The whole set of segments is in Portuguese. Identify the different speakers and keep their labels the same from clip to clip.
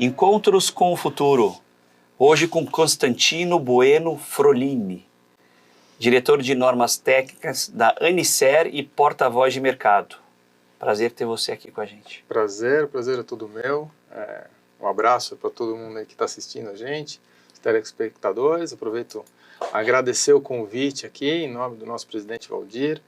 Speaker 1: Encontros com o futuro. Hoje com Constantino Bueno Frolini, diretor de normas técnicas da Anicer e porta-voz de mercado. Prazer ter você aqui com a gente.
Speaker 2: Prazer é todo meu. Um abraço para todo mundo aí que está assistindo a gente, os telespectadores. Aproveito a agradecer o convite aqui em nome do nosso presidente Valdir,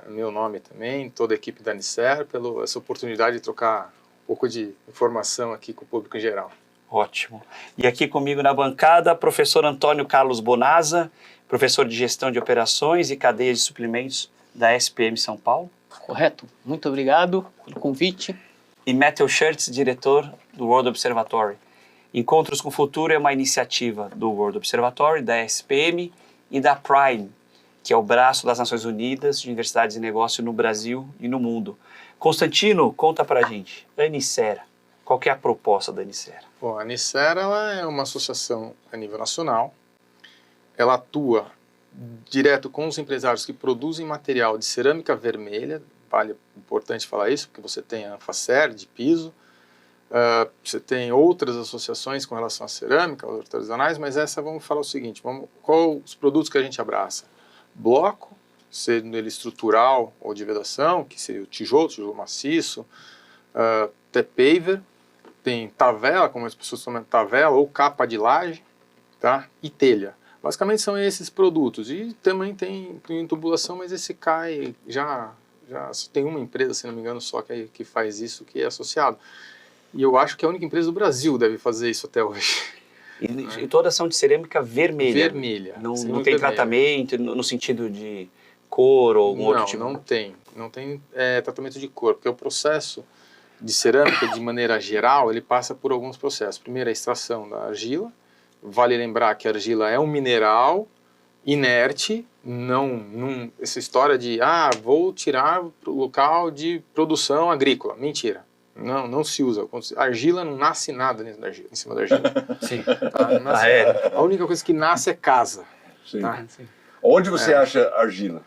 Speaker 2: meu nome também, toda a equipe da Anicer, pela essa oportunidade de trocar um pouco de informação aqui com o público em geral.
Speaker 1: Ótimo. E aqui comigo na bancada, professor Antônio Carlos Bonazza, professor de Gestão de Operações e Cadeias de Suprimentos da SPM São Paulo.
Speaker 3: Correto. Muito obrigado pelo convite.
Speaker 1: E Matthew Schertz, diretor do World Observatory. Encontros com o Futuro é uma iniciativa do World Observatory, da SPM e da Prime, que é o braço das Nações Unidas de Universidades e Negócio no Brasil e no mundo. Constantino, conta pra gente, Anicer, qual que é a proposta da Anicer?
Speaker 2: Bom, a Anicer ela é uma associação a nível nacional, ela atua direto com os empresários que produzem material de cerâmica vermelha, importante falar isso, porque você tem a Anfacer de piso, você tem outras associações com relação à cerâmica, artesanais, mas essa vamos falar o seguinte, qual os produtos que a gente abraça? Bloco, sendo ele estrutural ou de vedação, que seria o tijolo maciço, T-paver, tem tavela, como as pessoas chamam de tavela, ou capa de laje, tá? E telha. Basicamente são esses produtos. E também tem tubulação, mas esse cai, já tem uma empresa, se não me engano, só que faz isso, que é associado. E eu acho que a única empresa do Brasil deve fazer isso até hoje.
Speaker 1: E todas são de cerâmica vermelha? Vermelha. Não tem vermelha. Tratamento no sentido de cor ou algum outro tipo?
Speaker 2: Não tem tratamento de cor, porque o processo de cerâmica, de maneira geral, ele passa por alguns processos. Primeiro, a extração da argila. Vale lembrar que a argila é um mineral inerte, essa história de, vou tirar para o local de produção agrícola. Mentira. Não se usa. A argila não nasce nada em cima da argila.
Speaker 1: Sim.
Speaker 2: A única coisa que nasce é casa.
Speaker 4: Sim.
Speaker 2: Tá?
Speaker 4: Sim. Onde você acha argila?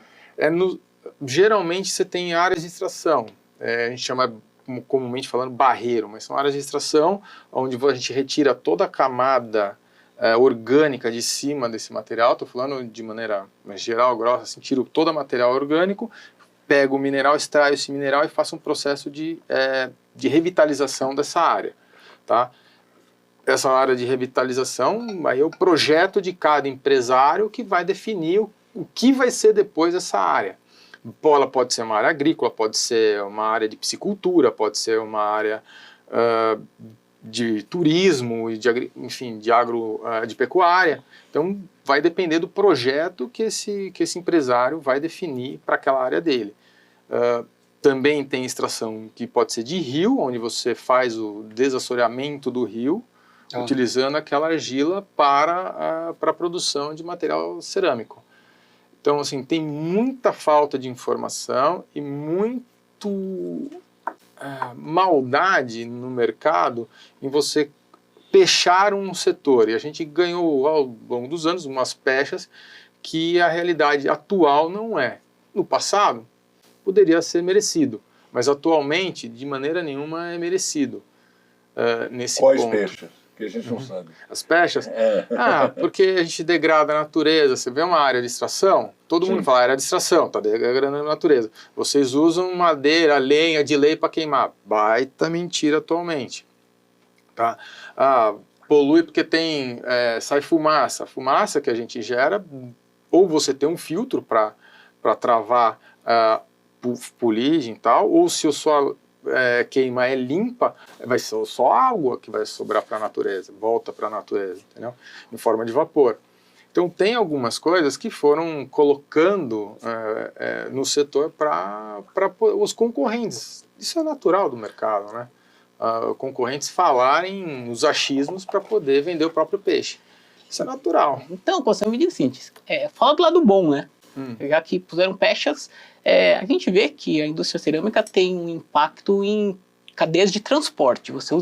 Speaker 2: Geralmente você tem áreas de extração. A gente chama, comumente falando, barreiro, mas são áreas de extração onde a gente retira toda a camada orgânica de cima desse material. Estou falando de maneira geral, grossa, assim, tiro todo o material orgânico, pego o mineral, extraio esse mineral e faço um processo de revitalização dessa área. Tá? Essa área de revitalização, aí é o projeto de cada empresário que vai definir o que vai ser depois dessa área. Ela pode ser uma área agrícola, pode ser uma área de piscicultura, pode ser uma área de turismo, enfim, de pecuária. Então, vai depender do projeto que esse empresário vai definir para aquela área dele. Também tem extração que pode ser de rio, onde você faz o desassoreamento do rio, utilizando aquela argila para a produção de material cerâmico. Então, assim, tem muita falta de informação e muito maldade no mercado em você pechar um setor. E a gente ganhou, ao longo dos anos, umas pechas que a realidade atual não é. No passado, poderia ser merecido, mas atualmente, de maneira nenhuma, é merecido. Nesse
Speaker 4: Quais
Speaker 2: ponto.
Speaker 4: pechas? Que a gente não sabe.
Speaker 2: As pechas? Porque a gente degrada a natureza. Você vê uma área de extração, todo mundo fala área de extração, está degradando a natureza. Vocês usam madeira, lenha de lei para queimar. Baita mentira atualmente. Tá? Polui porque sai fumaça. A fumaça que a gente gera, ou você tem um filtro para travar fuligem e tal, ou se o solo queima é limpa, vai ser só água que vai sobrar para a natureza, volta para a natureza, entendeu? Em forma de vapor. Então tem algumas coisas que foram colocando no setor para os concorrentes. Isso é natural do mercado, né? Concorrentes falarem os achismos para poder vender o próprio peixe. Isso é natural.
Speaker 3: Então, você me diz assim, fala do lado bom, né? Já que puseram pechas, a gente vê que a indústria cerâmica tem um impacto em cadeias de transporte. Você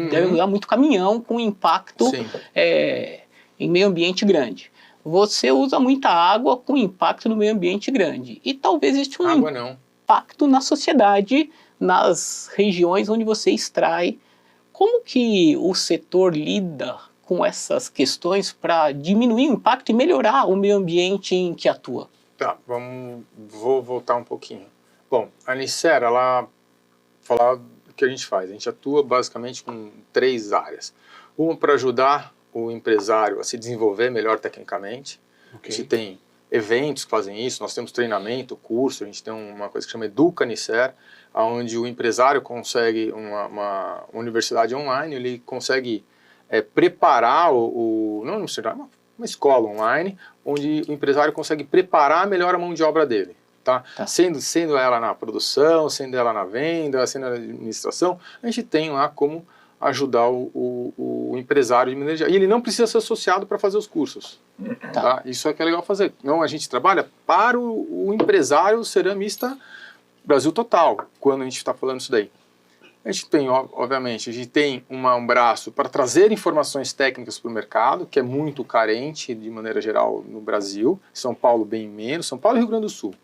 Speaker 3: deve usar muito caminhão com impacto em meio ambiente grande. Você usa muita água com impacto no meio ambiente grande. E talvez exista um impacto na sociedade, nas regiões onde você extrai Como que o setor lida com essas questões para diminuir o impacto e melhorar o meio ambiente em que atua?
Speaker 2: Tá, vou voltar um pouquinho. Bom, a Nicera, ela falar o que a gente faz. A gente atua basicamente com 3 áreas. Uma para ajudar o empresário a se desenvolver melhor tecnicamente. A gente tem eventos que fazem isso, nós temos treinamento, curso, a gente tem uma coisa que chama Educa Nicer, onde o empresário consegue uma universidade online, ele consegue preparar não uma escola online, onde o empresário consegue preparar melhor a mão de obra dele. Tá? Sendo ela na produção, sendo ela na venda, sendo na administração, a gente tem lá como ajudar o empresário de maneira geral. E ele não precisa ser associado para fazer os cursos. Tá? Isso é que é legal fazer. Então a gente trabalha para o empresário ceramista Brasil total, quando a gente está falando isso daí. A gente tem, obviamente, a gente tem um braço para trazer informações técnicas para o mercado, que é muito carente, de maneira geral, no Brasil. São Paulo bem menos, São Paulo e Rio Grande do Sul.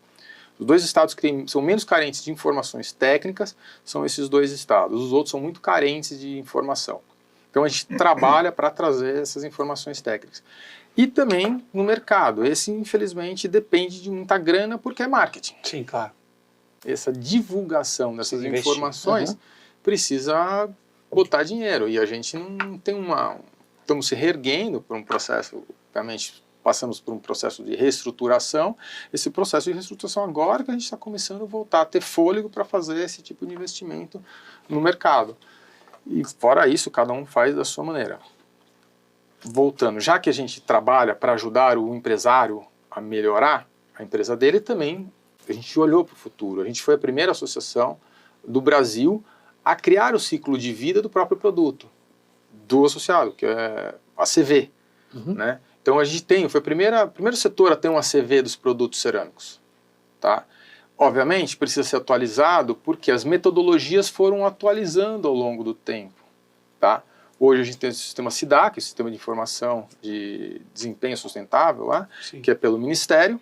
Speaker 2: Os 2 estados que são menos carentes de informações técnicas são esses 2 estados. Os outros são muito carentes de informação. Então a gente trabalha para trazer essas informações técnicas. E também no mercado. Esse, infelizmente, depende de muita grana porque é marketing.
Speaker 1: Sim, claro.
Speaker 2: Essa divulgação dessas informações precisa botar dinheiro. E a gente não tem estamos se reerguendo por um processo, obviamente, passamos por um processo de reestruturação. Esse processo de reestruturação agora que a gente está começando a voltar a ter fôlego para fazer esse tipo de investimento no mercado. E fora isso, cada um faz da sua maneira. Voltando, já que a gente trabalha para ajudar o empresário a melhorar a empresa dele, também a gente olhou para o futuro. A gente foi a primeira associação do Brasil a criar o ciclo de vida do próprio produto, do associado, que é a ACV, né? Então a gente foi o primeiro setor a ter um ACV dos produtos cerâmicos. Tá? Obviamente precisa ser atualizado porque as metodologias foram atualizando ao longo do tempo. Tá? Hoje a gente tem o sistema SIDAC, o Sistema de Informação de Desempenho Sustentável, lá, que é pelo Ministério.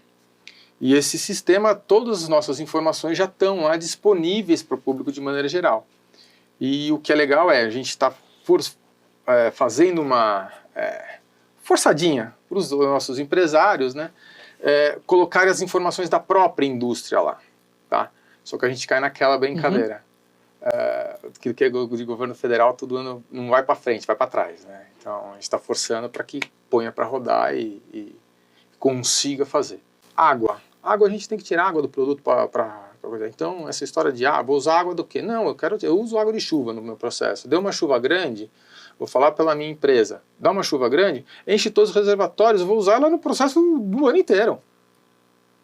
Speaker 2: E esse sistema, todas as nossas informações já estão lá disponíveis para o público de maneira geral. E o que é legal a gente está fazendo uma forçadinha para os nossos empresários, né, colocar as informações da própria indústria lá, tá? Só que a gente cai naquela brincadeira, que é de governo federal, todo ano não vai para frente, vai para trás, né? Então a gente está forçando para que ponha para rodar e consiga fazer. Água a gente tem que tirar água do produto para então essa história de vou usar água do quê? Não, eu uso água de chuva no meu processo. Deu uma chuva grande, vou falar pela minha empresa, dá uma chuva grande, enche todos os reservatórios, eu vou usar ela no processo do ano inteiro.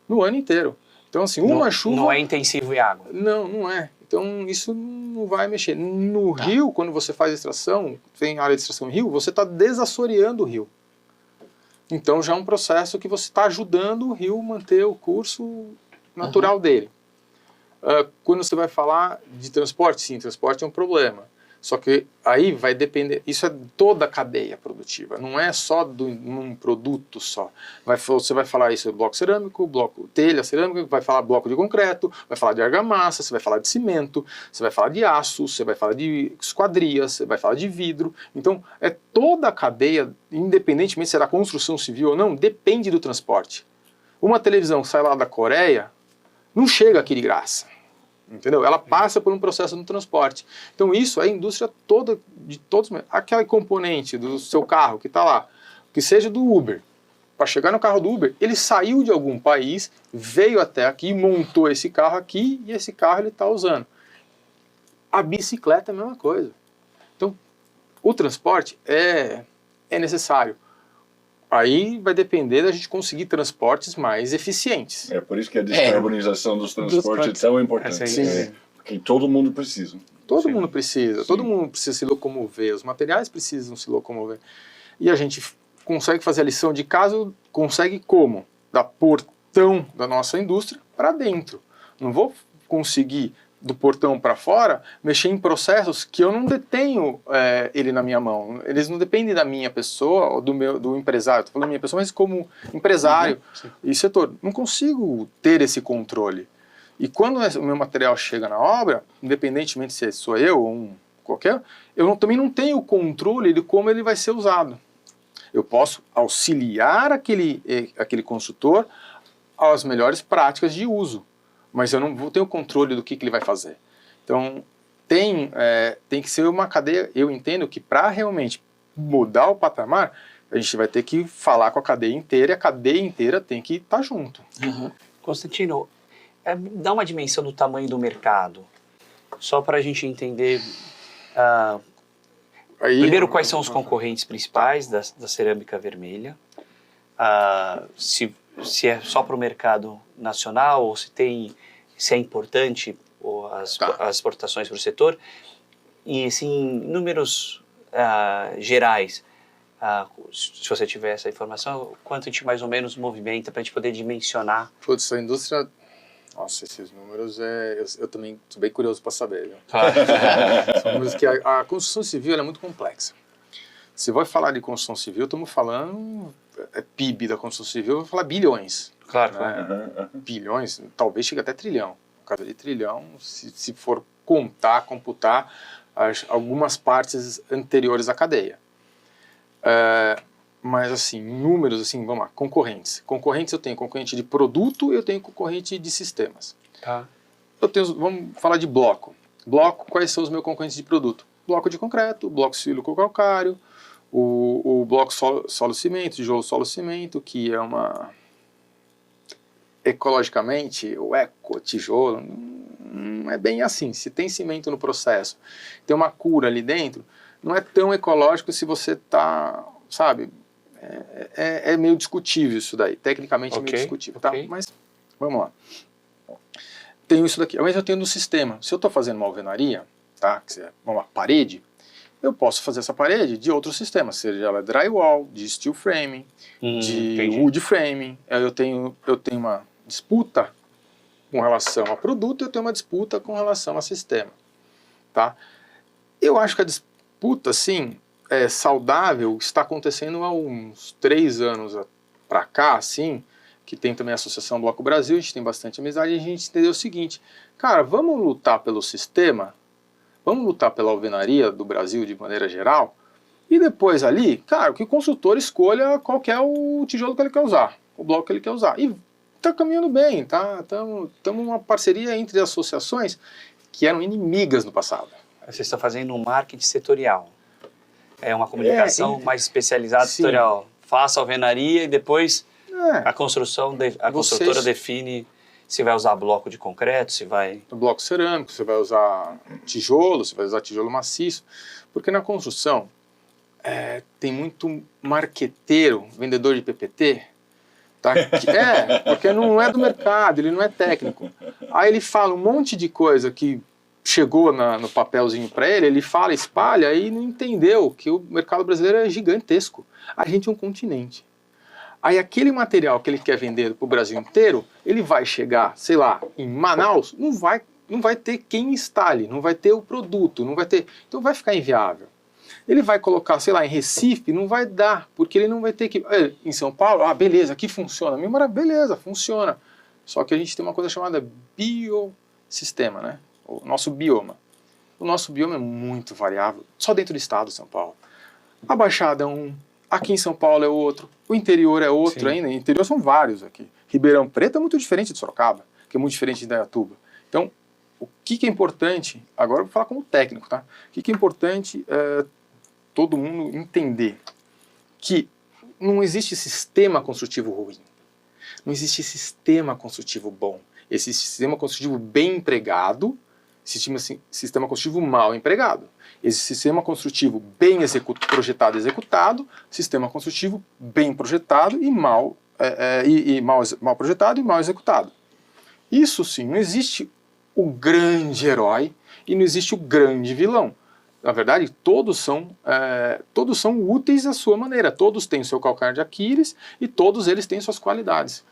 Speaker 2: No ano inteiro. Então, assim, chuva...
Speaker 1: Não é intensivo em água.
Speaker 2: Não é. Então, isso não vai mexer. No rio, quando você faz extração, tem área de extração em rio, você está desassoreando o rio. Então, já é um processo que você está ajudando o rio a manter o curso natural dele. Quando você vai falar de transporte, sim, transporte é um problema. Só que aí vai depender, isso é toda a cadeia produtiva, não é só num produto só. Você vai falar isso bloco cerâmico, bloco telha cerâmica, vai falar bloco de concreto, vai falar de argamassa, você vai falar de cimento, você vai falar de aço, você vai falar de esquadrias, você vai falar de vidro. Então é toda a cadeia, independentemente se é da construção civil ou não, depende do transporte. Uma televisão que sai lá da Coreia, não chega aqui de graça. Entendeu? Ela passa por um processo no transporte. Então isso é a indústria toda, de todos, aquele componente do seu carro que está lá, que seja do Uber, para chegar no carro do Uber, ele saiu de algum país, veio até aqui, montou esse carro aqui e esse carro ele está usando. A bicicleta é a mesma coisa. Então o transporte é necessário. Aí vai depender da gente conseguir transportes mais eficientes.
Speaker 4: É por isso que a descarbonização dos transportes é tão importante.
Speaker 2: Sim.
Speaker 4: Porque todo mundo precisa.
Speaker 2: Todo mundo precisa se locomover, os materiais precisam se locomover. E a gente consegue fazer a lição de casa, consegue como? Da portão da nossa indústria para dentro. Não vou conseguir do portão para fora, mexer em processos que eu não detenho ele na minha mão. Eles não dependem da minha pessoa ou do empresário. Estou falando da minha pessoa, mas como empresário e setor. Não consigo ter esse controle. E quando o meu material chega na obra, independentemente se sou eu ou um qualquer, também não tenho o controle de como ele vai ser usado. Eu posso auxiliar aquele construtor às melhores práticas de uso, mas eu não vou ter o controle do que ele vai fazer. Então, tem que ser uma cadeia. Eu entendo que para realmente mudar o patamar, a gente vai ter que falar com a cadeia inteira, e a cadeia inteira tem que estar junto.
Speaker 3: Uhum.
Speaker 1: Constantino, dá uma dimensão do tamanho do mercado, só para a gente entender, primeiro, quais são os concorrentes principais da cerâmica vermelha, se é só para o mercado nacional, ou se é importante as exportações para o setor, e assim, números gerais, se você tiver essa informação, quanto a gente mais ou menos movimenta para a gente poder dimensionar.
Speaker 2: Putz, a indústria... Nossa, esses números eu também estou bem curioso para saber. Viu? São números que a construção civil é muito complexa. Se vai falar de construção civil, estamos falando PIB da construção civil, vou falar bilhões.
Speaker 1: Claro.
Speaker 2: Né? Bilhões, talvez chegue até trilhão. No caso de trilhão, se for computar algumas partes anteriores à cadeia. Mas assim, números, assim, vamos lá, concorrentes. Concorrentes eu tenho concorrente de produto, eu tenho concorrente de sistemas.
Speaker 1: Tá.
Speaker 2: Vamos falar de bloco. Bloco, quais são os meus concorrentes de produto? Bloco de concreto, bloco sílico-calcário, o bloco solo-cimento, tijolo solo-cimento, que é uma... Ecologicamente, o eco-tijolo, não é bem assim. Se tem cimento no processo, tem uma cura ali dentro, não é tão ecológico se você está, sabe... É meio discutível isso daí, tecnicamente é meio discutível, tá? Mas, vamos lá. Tenho isso daqui, mas eu tenho no sistema. Se eu estou fazendo uma alvenaria, tá? Vamos lá, parede, eu posso fazer essa parede de outro sistema, seja ela drywall, de steel framing, de wood framing. Eu tenho uma disputa com relação a produto, eu tenho uma disputa com relação a sistema, tá? Eu acho que a disputa, sim, saudável está acontecendo há uns 3 anos para cá, assim, que tem também a Associação Bloco Brasil, a gente tem bastante amizade, e a gente entendeu o seguinte, cara, vamos lutar pelo sistema, vamos lutar pela alvenaria do Brasil de maneira geral, e depois ali, cara, que o consultor escolha qual que é o tijolo que ele quer usar, o bloco que ele quer usar, e tá caminhando bem, tá? Estamos uma parceria entre associações que eram inimigas no passado.
Speaker 1: Vocês estão fazendo um marketing setorial. É uma comunicação mais especializada, setorial. Faça a alvenaria e depois a construtora define se vai usar bloco de concreto, se vai...
Speaker 2: Bloco cerâmico, você vai usar tijolo, você vai usar tijolo maciço. Porque na construção tem muito marqueteiro, vendedor de PPT, tá? Porque não é do mercado, ele não é técnico. Aí ele fala um monte de coisa que chegou no papelzinho para ele fala, espalha e não entendeu que o mercado brasileiro é gigantesco. A gente é um continente. Aí aquele material que ele quer vender para o Brasil inteiro, ele vai chegar, sei lá, em Manaus, não vai ter quem instale, não vai ter o produto, não vai ter, então vai ficar inviável. Ele vai colocar, sei lá, em Recife, não vai dar, porque ele não vai ter que... Em São Paulo, beleza, aqui funciona. Beleza, funciona. Só que a gente tem uma coisa chamada biossistema, né? O nosso bioma. O nosso bioma é muito variável, só dentro do estado de São Paulo. A Baixada é um, aqui em São Paulo é outro, o interior é outro ainda, o interior são vários aqui. Ribeirão Preto é muito diferente de Sorocaba, que é muito diferente de Indaiatuba. Então, o que é importante, agora eu vou falar como técnico, tá? O que é importante todo mundo entender que não existe sistema construtivo ruim, não existe sistema construtivo bom. Esse sistema construtivo bem empregado, sistema construtivo mal empregado. Esse sistema construtivo bem projetado e executado, sistema construtivo bem projetado e mal projetado e mal executado. Isso sim, não existe o grande herói e não existe o grande vilão. Na verdade, todos são úteis à sua maneira, todos têm o seu calcanhar de Aquiles e todos eles têm suas qualidades.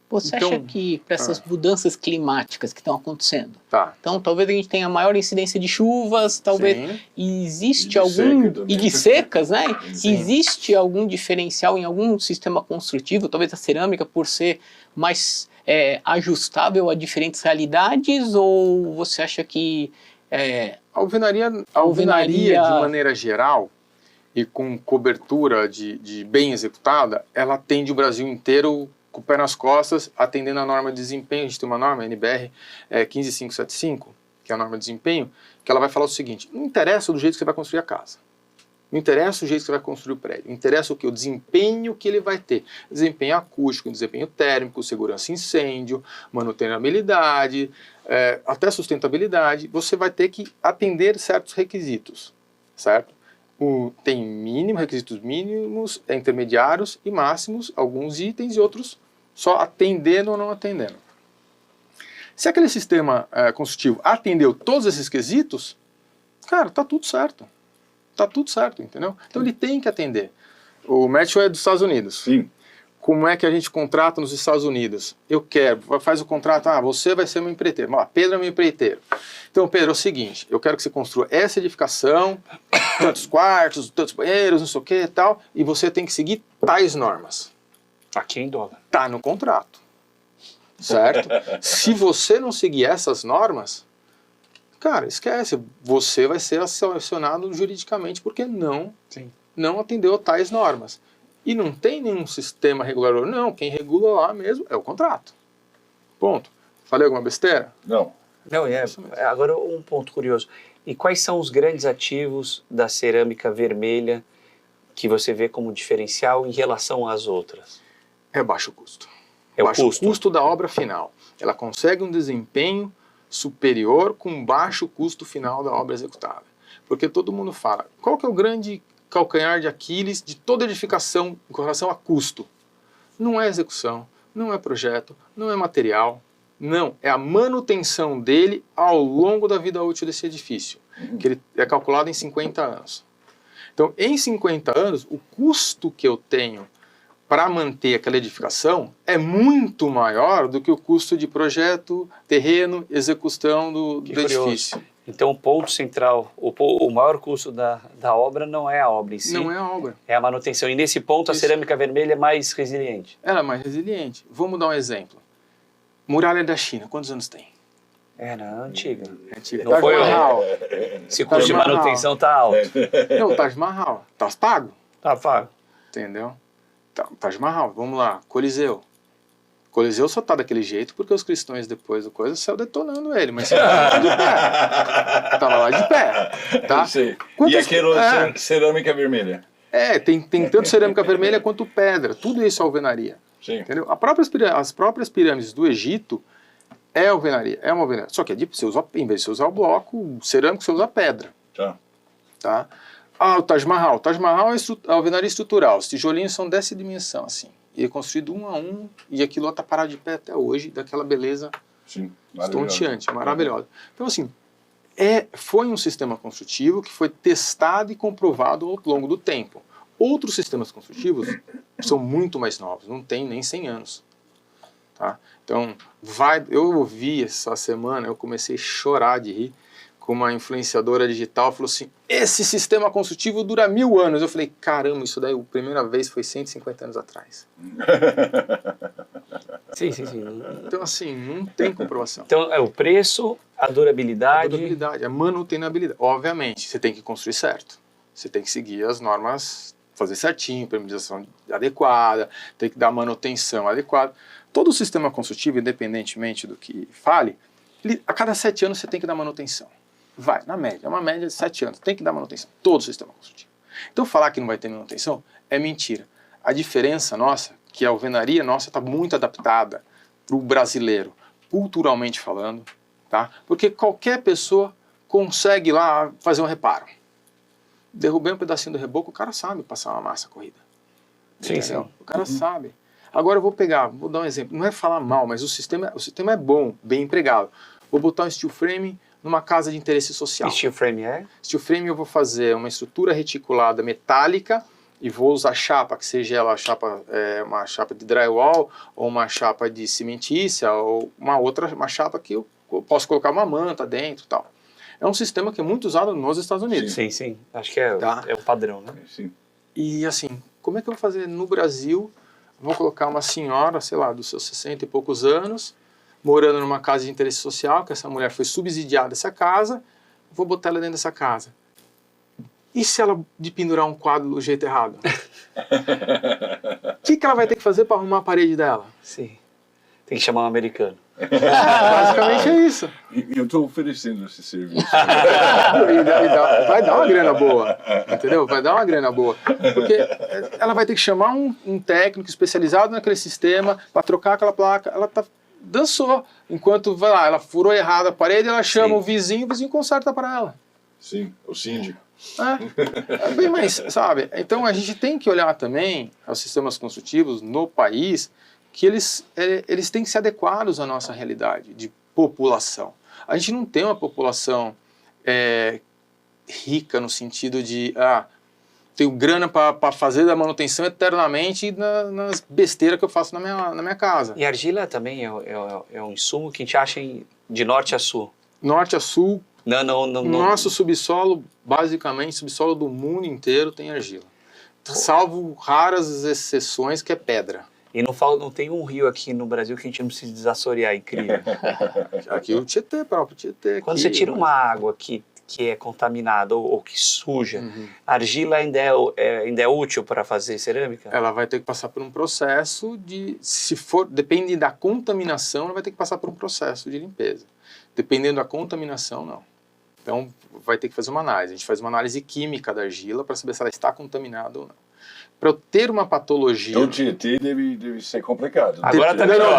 Speaker 3: Você acha que para essas mudanças climáticas que estão acontecendo,
Speaker 2: tá.
Speaker 3: Então talvez a gente tenha maior incidência de chuvas, talvez existe
Speaker 4: e
Speaker 3: de secas, né?
Speaker 2: Sim.
Speaker 3: Existe algum diferencial em algum sistema construtivo, talvez a cerâmica por ser mais ajustável a diferentes realidades, ou você acha que
Speaker 2: A alvenaria, de maneira geral, e com cobertura de bem executada, ela atende o Brasil inteiro com o pé nas costas, atendendo a norma de desempenho. A gente tem uma norma, a NBR 15575, que é a norma de desempenho, que ela vai falar o seguinte: não interessa do jeito que você vai construir a casa, não interessa o jeito que você vai construir o prédio, interessa o que? O desempenho que ele vai ter. Desempenho acústico, desempenho térmico, segurança incêndio, manutenabilidade, até sustentabilidade. Você vai ter que atender certos requisitos, certo? Tem requisitos mínimos, intermediários e máximos, alguns itens e outros só atendendo ou não atendendo. Se aquele sistema construtivo atendeu todos esses quesitos, cara, tá tudo certo. Tá tudo certo, entendeu? Então ele tem que atender. O Matthew é dos Estados Unidos.
Speaker 4: Sim.
Speaker 2: Como é que a gente contrata nos Estados Unidos? Faz o contrato, você vai ser meu empreiteiro. Pedro é meu empreiteiro. Então, Pedro, é o seguinte, eu quero que você construa essa edificação, tantos quartos, tantos banheiros, não sei o que e tal, e você tem que seguir tais normas.
Speaker 1: Aqui em dólar.
Speaker 2: Tá no contrato, certo? Se você não seguir essas normas, cara, esquece, você vai ser acionado juridicamente porque não atendeu a tais normas. E não tem nenhum sistema regulador, não, quem regula lá mesmo é o contrato. Ponto. Falei alguma besteira?
Speaker 4: Não.
Speaker 1: Não, agora um ponto curioso. E quais são os grandes ativos da cerâmica vermelha que você vê como diferencial em relação às outras?
Speaker 2: É baixo custo.
Speaker 1: É o
Speaker 2: baixo
Speaker 1: custo?
Speaker 2: Custo da obra final. Ela consegue um desempenho superior com baixo custo final da obra executada. Porque todo mundo fala, qual que é o grande calcanhar de Aquiles de toda edificação com relação a custo? Não é execução, não é projeto, não é material, não, é a manutenção dele ao longo da vida útil desse edifício, que ele é calculado em 50 anos. Então, em 50 anos, o custo que eu tenho para manter aquela edificação é muito maior do que o custo de projeto, terreno, execução do edifício.
Speaker 1: Então, o ponto central, o maior custo da obra não é a obra em si.
Speaker 2: Não é a obra.
Speaker 1: É a manutenção. E nesse ponto, a cerâmica vermelha é mais resiliente.
Speaker 2: Ela é mais resiliente. Vamos dar um exemplo. Muralha da China, quantos anos tem?
Speaker 1: Era antiga.
Speaker 2: Não foi
Speaker 1: Mahal. Se o custo de manutenção está alto.
Speaker 2: Não, Taj Mahal. Tá pago?
Speaker 1: Tá pago.
Speaker 2: Entendeu? Taj Mahal, vamos lá. Coliseu. Coliseu só tá daquele jeito porque os cristãos depois do coisa saiu detonando ele, mas tava de pé. Tava lá de pé, tá?
Speaker 4: E aquilo cerâmica vermelha?
Speaker 2: Tem tanto cerâmica vermelha quanto pedra, tudo isso é alvenaria.
Speaker 4: Sim.
Speaker 2: Entendeu? As próprias pirâmides do Egito é alvenaria, é uma alvenaria. Só que em vez de você usar o bloco cerâmico, você usa pedra. Tá? O Taj Mahal. O Taj Mahal é a alvenaria estrutural, os tijolinhos são dessa dimensão, assim. E é construído um a um, e aquilo está parado de pé até hoje, daquela beleza estonteante, maravilhosa. Então, assim, foi um sistema construtivo que foi testado e comprovado ao longo do tempo. Outros sistemas construtivos são muito mais novos, não tem nem 100 anos. Tá? Então, eu ouvi essa semana, eu comecei a chorar de rir, com uma influenciadora digital, falou assim, esse sistema construtivo dura 1000 anos. Eu falei, caramba, isso daí, a primeira vez foi 150 anos atrás.
Speaker 1: Sim.
Speaker 2: Então, assim, não tem comprovação.
Speaker 1: Então, é o preço, a durabilidade...
Speaker 2: A manutenabilidade. Obviamente, você tem que construir certo. Você tem que seguir as normas, fazer certinho, permeabilização adequada, tem que dar manutenção adequada. Todo o sistema construtivo, independentemente do que fale, a cada 7 anos você tem que dar manutenção. Vai, na média, é uma média de 7 anos, tem que dar manutenção, todo o sistema construtivo. Então falar que não vai ter manutenção é mentira. A diferença nossa, que a alvenaria nossa está muito adaptada para o brasileiro, culturalmente falando, tá? Porque qualquer pessoa consegue lá fazer um reparo. Derrubei um pedacinho do reboco, o cara sabe passar uma massa corrida.
Speaker 1: Sim.
Speaker 2: O cara sabe. Agora eu vou dar um exemplo, não é falar mal, mas o sistema é bom, bem empregado. Vou botar um steel frame numa casa de interesse social.
Speaker 1: Steel frame
Speaker 2: Steel frame eu vou fazer uma estrutura reticulada metálica e vou usar chapa, que seja ela uma chapa de drywall, ou uma chapa de cimentícia, ou uma chapa que eu posso colocar uma manta dentro e tal. É um sistema que é muito usado nos Estados Unidos.
Speaker 1: Sim. Acho que é o padrão, né?
Speaker 4: Sim.
Speaker 2: E assim, como é que eu vou fazer no Brasil? Vou colocar uma senhora, sei lá, dos seus 60 e poucos anos, morando numa casa de interesse social, que essa mulher foi subsidiada essa casa, vou botar ela dentro dessa casa. E se ela de pendurar um quadro do jeito errado? O que ela vai ter que fazer para arrumar a parede dela?
Speaker 1: Sim. Tem que chamar um americano.
Speaker 2: Basicamente é isso.
Speaker 4: Eu estou oferecendo esse serviço.
Speaker 2: Vai dar uma grana boa, entendeu? Vai dar uma grana boa. Porque ela vai ter que chamar um técnico especializado naquele sistema para trocar aquela placa. Ela dançou. Enquanto, vai lá, ela furou errado a parede, ela chama o vizinho conserta para ela.
Speaker 4: Sim, o síndico.
Speaker 2: É bem mais, sabe? Então a gente tem que olhar também aos sistemas construtivos no país que eles têm que ser adequados à nossa realidade de população. A gente não tem uma população rica no sentido de tenho grana para fazer da manutenção eternamente nas besteiras que eu faço na minha casa.
Speaker 1: E argila também é um insumo que a gente acha de norte a sul.
Speaker 2: Norte a sul.
Speaker 1: Não.
Speaker 2: Nosso subsolo, basicamente, subsolo do mundo inteiro tem argila. Salvo raras exceções que é pedra.
Speaker 1: E não tem um rio aqui no Brasil que a gente não precisa desassorear, incrível.
Speaker 2: Aqui o Tietê, próprio Tietê.
Speaker 1: Quando você tira uma água que é contaminada ou que suja, a argila ainda é útil para fazer cerâmica?
Speaker 2: Ela vai ter que passar por um processo depende da contaminação, ela vai ter que passar por um processo de limpeza. Dependendo da contaminação, não. Então, vai ter que fazer uma análise. A gente faz uma análise química da argila para saber se ela está contaminada ou não. Para eu ter uma patologia...
Speaker 4: Então, Tietê deve ser complicado.
Speaker 1: Agora tá melhor.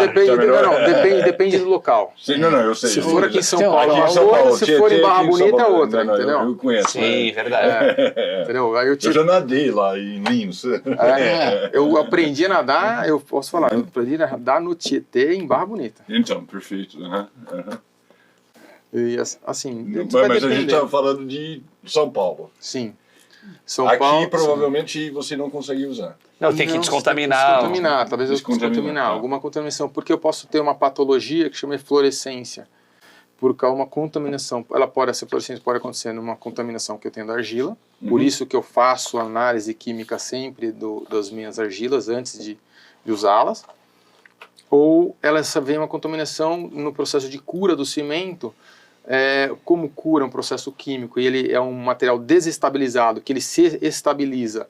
Speaker 2: Depende do local.
Speaker 4: Sim, não, eu sei.
Speaker 2: Se for aqui em São
Speaker 3: Então,
Speaker 2: Paulo,
Speaker 3: aqui
Speaker 2: é uma outra. Se for em Barra Bonita, é outra, entendeu?
Speaker 4: Eu conheço.
Speaker 1: Sim, verdade.
Speaker 2: Entendeu? Aí
Speaker 4: Eu já nadei lá em Lins.
Speaker 2: eu aprendi a nadar, eu posso falar, eu aprendi a nadar no Tietê em Barra Bonita.
Speaker 4: Então, perfeito.
Speaker 2: E assim,
Speaker 4: Mas a gente está falando de São Paulo.
Speaker 2: Sim.
Speaker 4: Aqui provavelmente você não consegue usar.
Speaker 1: Não, tem que descontaminar.
Speaker 2: Talvez eu descontaminar alguma contaminação, porque eu posso ter uma patologia que chama eflorescência. Por causa de uma contaminação, essa fluorescência pode acontecer numa contaminação que eu tenho da argila, por isso que eu faço análise química sempre das minhas argilas antes de usá-las, ou ela vem uma contaminação no processo de cura do cimento. Como cura um processo químico e ele é um material desestabilizado, que ele se estabiliza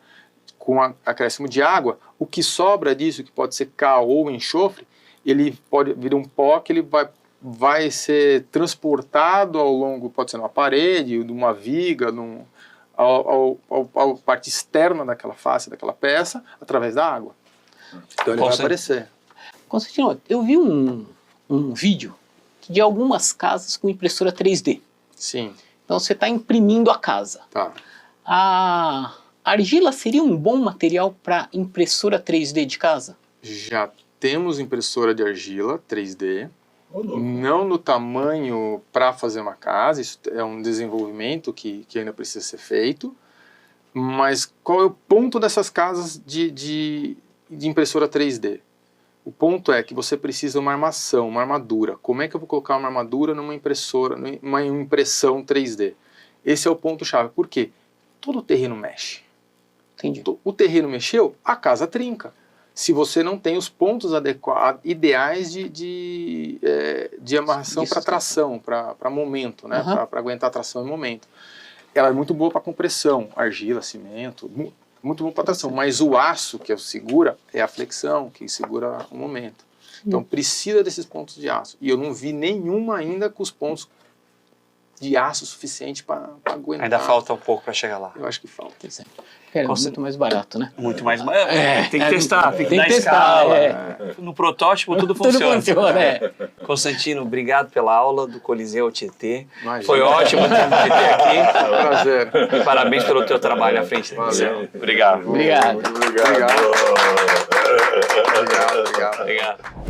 Speaker 2: com acréscimo de água, o que sobra disso, que pode ser cal ou enxofre, ele pode vir um pó que ele vai ser transportado ao longo, pode ser numa parede, de uma viga, a parte externa daquela face, daquela peça, através da água. Então ele vai aparecer.
Speaker 3: Constantino, eu vi um vídeo de algumas casas com impressora 3D.
Speaker 2: Sim.
Speaker 3: Então você está imprimindo a casa.
Speaker 2: Tá.
Speaker 3: A argila seria um bom material para impressora 3D de casa?
Speaker 2: Já temos impressora de argila 3D. Não no tamanho para fazer uma casa, isso é um desenvolvimento que ainda precisa ser feito. Mas qual é o ponto dessas casas de impressora 3D? O ponto é que você precisa de uma armação, uma armadura. Como é que eu vou colocar uma armadura numa impressora, numa impressão 3D? Esse é o ponto-chave. Por quê? Todo o terreno mexe.
Speaker 3: Entendi.
Speaker 2: O terreno mexeu, a casa trinca. Se você não tem os pontos ideais de amarração para tração, para momento, né? Para aguentar a tração em momento. Ela é muito boa para compressão, argila, cimento, muito bom para tração, mas o aço que segura é a flexão, que segura o momento. Então precisa desses pontos de aço. E eu não vi nenhuma ainda com os pontos de aço suficiente para aguentar.
Speaker 1: Ainda falta um pouco para chegar lá.
Speaker 2: Eu acho que falta.
Speaker 3: É muito mais barato, né?
Speaker 1: Muito mais barato. Tem que testar, tem que dar
Speaker 3: testar,
Speaker 1: escala. No protótipo tudo funciona.
Speaker 3: Tudo funciona,
Speaker 1: Constantino, obrigado pela aula do Coliseu Tietê.
Speaker 2: Imagina.
Speaker 1: Foi ótimo ter ter aqui.
Speaker 2: Prazer.
Speaker 1: E parabéns pelo teu trabalho à frente da missão. Obrigado.
Speaker 3: Obrigado.
Speaker 2: Obrigado.
Speaker 1: Obrigado.